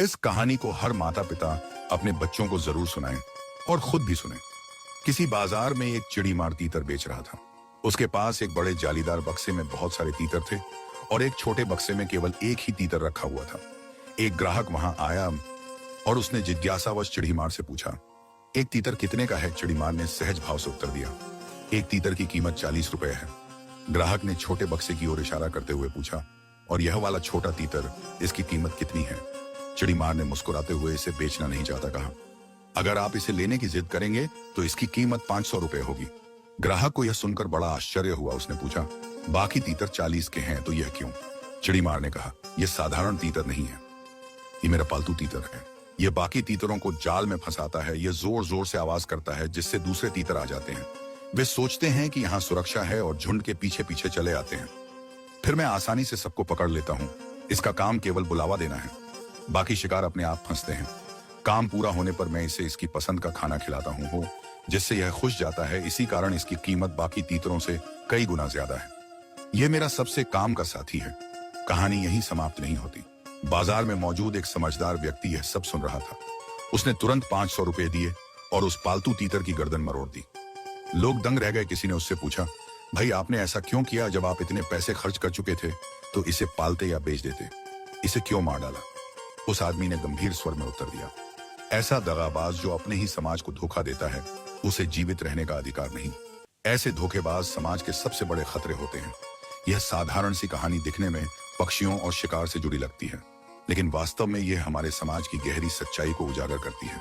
इस कहानी को हर माता पिता अपने बच्चों को जरूर सुनाएं और खुद भी सुने। किसी बाजार में एक चिड़ीमार तीतर बेच रहा था। उसके पास एक बड़े जालीदार बक्से में बहुत सारे तीतर थे और एक छोटे बक्से में केवल एक ही तीतर रखा हुआ था। एक ग्राहक वहां आया और उसने जिज्ञासावश चिड़ीमार से पूछा, एक तीतर कितने का है? चिड़ीमार ने सहज भाव से उत्तर दिया, एक तीतर की कीमत 40 रुपए है। ग्राहक ने छोटे बक्से की ओर इशारा करते हुए पूछा, और यह वाला छोटा तीतर, इसकी कीमत कितनी है? चिड़ीमार ने मुस्कुराते हुए इसे बेचना नहीं चाहता कहा, अगर आप इसे लेने की जिद करेंगे तो इसकी कीमत 500 रुपए होगी। ग्राहक को यह सुनकर बड़ा आश्चर्य हुआ। उसने पूछा, बाकी तीतर 40 के हैं तो यह क्यों? चिड़ीमार ने कहा, यह साधारण तीतर नहीं है, ये मेरा पालतू तीतर है। यह बाकी तीतरों को जाल में फंसाता है। यह जोर जोर से आवाज करता है जिससे दूसरे तीतर आ जाते हैं। वे सोचते हैं कि यहाँ सुरक्षा है और झुंड के पीछे पीछे चले आते हैं। फिर मैं आसानी से सबको पकड़ लेता हूँ। इसका काम केवल बुलावा देना है, बाकी शिकार अपने आप फंसते हैं। काम पूरा होने पर मैं इसे इसकी पसंद का खाना खिलाता हूँ जिससे यह खुश जाता है। इसी कारण इसकी कीमत बाकी तीतरों से कई गुना ज्यादा है। यह मेरा सबसे काम का साथी है। कहानी यहीं समाप्त नहीं होती। बाजार में मौजूद एक समझदार व्यक्ति यह सब सुन रहा था। उसने तुरंत 500 रुपए दिए और उस पालतू तीतर की गर्दन मरोड़ दी। लोग दंग रह गए। किसी ने उससे पूछा, भाई आपने ऐसा क्यों किया? जब आप इतने पैसे खर्च कर चुके थे तो इसे पालते या बेच देते, इसे क्यों मार डाला? उस आदमी ने गंभीर स्वर में उत्तर दिया, ऐसा दगाबाज जो अपने ही समाज को धोखा देता है, उसे जीवित रहने का अधिकार नहीं। ऐसे धोखेबाज समाज के सबसे बड़े खतरे होते हैं। यह साधारण सी कहानी दिखने में पक्षियों और शिकार से जुड़ी लगती है, लेकिन वास्तव में यह हमारे समाज की गहरी सच्चाई को उजागर करती है।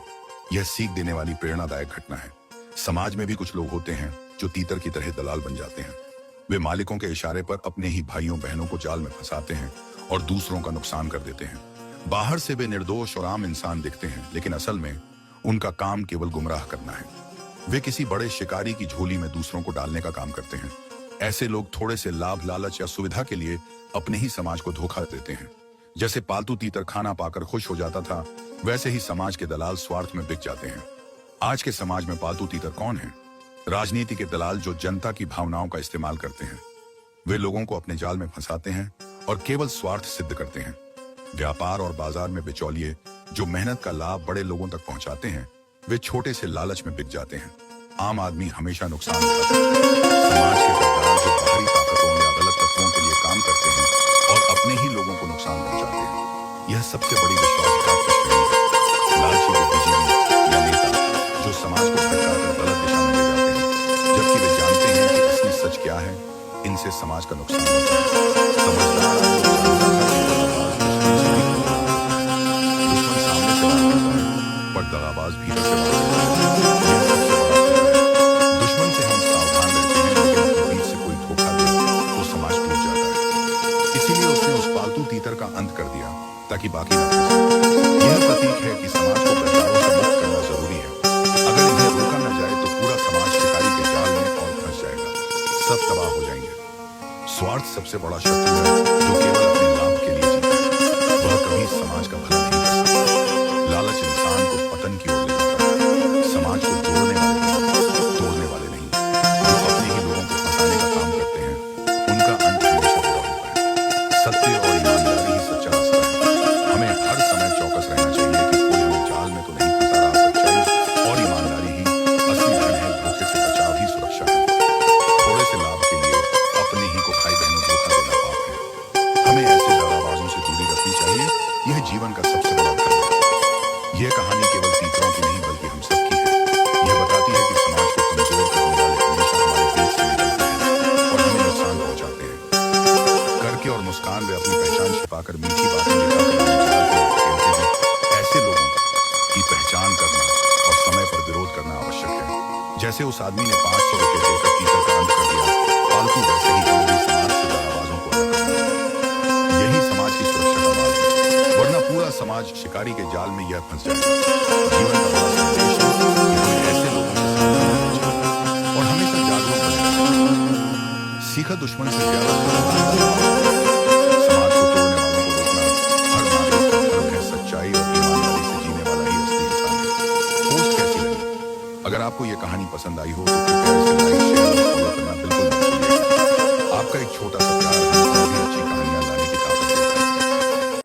यह सीख देने वाली प्रेरणादायक घटना है। समाज में भी कुछ लोग होते हैं जो तीतर की तरह दलाल बन जाते हैं। वे मालिकों के इशारे पर अपने ही भाइयों बहनों को जाल में फंसाते हैं और दूसरों का नुकसान कर देते हैं। बाहर से वे निर्दोष और आम इंसान दिखते हैं, लेकिन असल में उनका काम केवल गुमराह करना है। वे किसी बड़े शिकारी की झोली में दूसरों को डालने का काम करते हैं। ऐसे लोग थोड़े से लाभ, लालच या सुविधा के लिए अपने ही समाज को धोखा देते हैं। जैसे पालतू तीतर खाना पाकर खुश हो जाता था, वैसे ही समाज के दलाल स्वार्थ में बिक जाते हैं। आज के समाज में पालतू तीतर कौन है? राजनीति के दलाल जो जनता की भावनाओं का इस्तेमाल करते हैं। वे लोगों को अपने जाल में फंसाते हैं और केवल स्वार्थ सिद्ध करते हैं। व्यापार और बाजार में बिचौलिए जो मेहनत का लाभ बड़े लोगों तक पहुंचाते हैं, वे छोटे से लालच में बिक जाते हैं। आम आदमी हमेशा नुकसान उठाता है। समाज के सरदार जो बाहरी ताकतों या गलत तत्वों के लिए काम करते हैं और अपने ही लोगों को नुकसान पहुंचाते हैं, यह सबसे बड़ी विश्वासघात की श्रेणी है। लालची बुद्धिजीवी या नेता जो समाज को भटकाकर गलत दिशा में ले जाते हैं, जबकि वे जानते हैं कि असली सच क्या है। इनसे समाज का नुकसान होता है। समझदार दुश्मन सामने से वार करता है, पर दगाबाज भीतर से वार करता है। दुश्मन से हम सावधान रहते हैं, लेकिन अपने बीच से कोई धोखा दे तो समाज टूट जाता है। इसीलिए उसने उस पालतू तीतर का अंत कर दिया ताकि बाकी न फंसे। यह प्रतीक है कि समाज को गद्दारों से मुक्त करना जरूरी है। अगर इन्हें रोका न जाए तो पूरा समाज शिकारी के जाल में और फंस जाएगा। सब तबाह हो जाएंगे। स्वार्थ सबसे बड़ा शत्रु है जो केवल अपने लाभ के लिए जीता है। वह कभी समाज का भला नहीं कर सकता। लालच इंसान को पतन की ओर ले जाता है। समाज को जोड़ने वाले तोड़ने वाले नहीं। जो अपने ही लोगों को फंसाने का काम करते हैं, उनका अंत हमेशा बुरा होता है। सत्य और ईमानदारी ही सच्चा रास्ता है। हमें हर समय चौकस रहना चाहिए कि कोई हमें जाल में तो नहीं फंसा रहा। सच्चाई और ईमानदारी ही असली धन है। धोखे से बचाव ही सुरक्षा है। थोड़े से लाभ के लिए अपने ही को भाई बहनों धोखा देना पाप है। हमें ऐसे दगाबाजों से दूरी रखनी चाहिए। यह जीवन का सबसे बड़ा धर्म है। यह कहानी केवल तीतरों की नहीं बल्कि हम सबकी है। यह बताती है कि समाज को कमजोर करने वाले हमेशा हमारे बीच से निकलते हैं और हमें नुकसान पहुंचाते हैं। करके और मुस्कान वे अपनी पहचान छिपाकर मीठी बातें खेलते हैं। ऐसे लोगों की पहचान करना और समय पर विरोध करना आवश्यक है। जैसे उस आदमी ने 500 रुपए देकर तीतर का अंत कर दिया, पालतू वैसे ही हमें भी समाज से दगाबाजों को अलग करना है। यही समाज की सुरक्षा का मार्ग है, वरना पूरा समाज शिकारी के जाल में यह फंस जाएगा। जीवन का बड़ा संदेश है कि हमें ऐसे लोगों से सावधान रहना चाहिए और हमेशा जागरूक रहना चाहिए। सीखा दुश्मन से ज्यादा समाज को तोड़ने वालों को रोकना हर नागरिक का धर्म है। सच्चाई और ईमानदारी से जीने वाला ही असली इंसान है। पोस्ट कैसी लगी? अगर आपको यह कहानी पसंद आई हो तो कृपया इसे लाइक, शेयर और फॉलो करना बिल्कुल मत भूलिएगा। आपका एक छोटा सा प्यार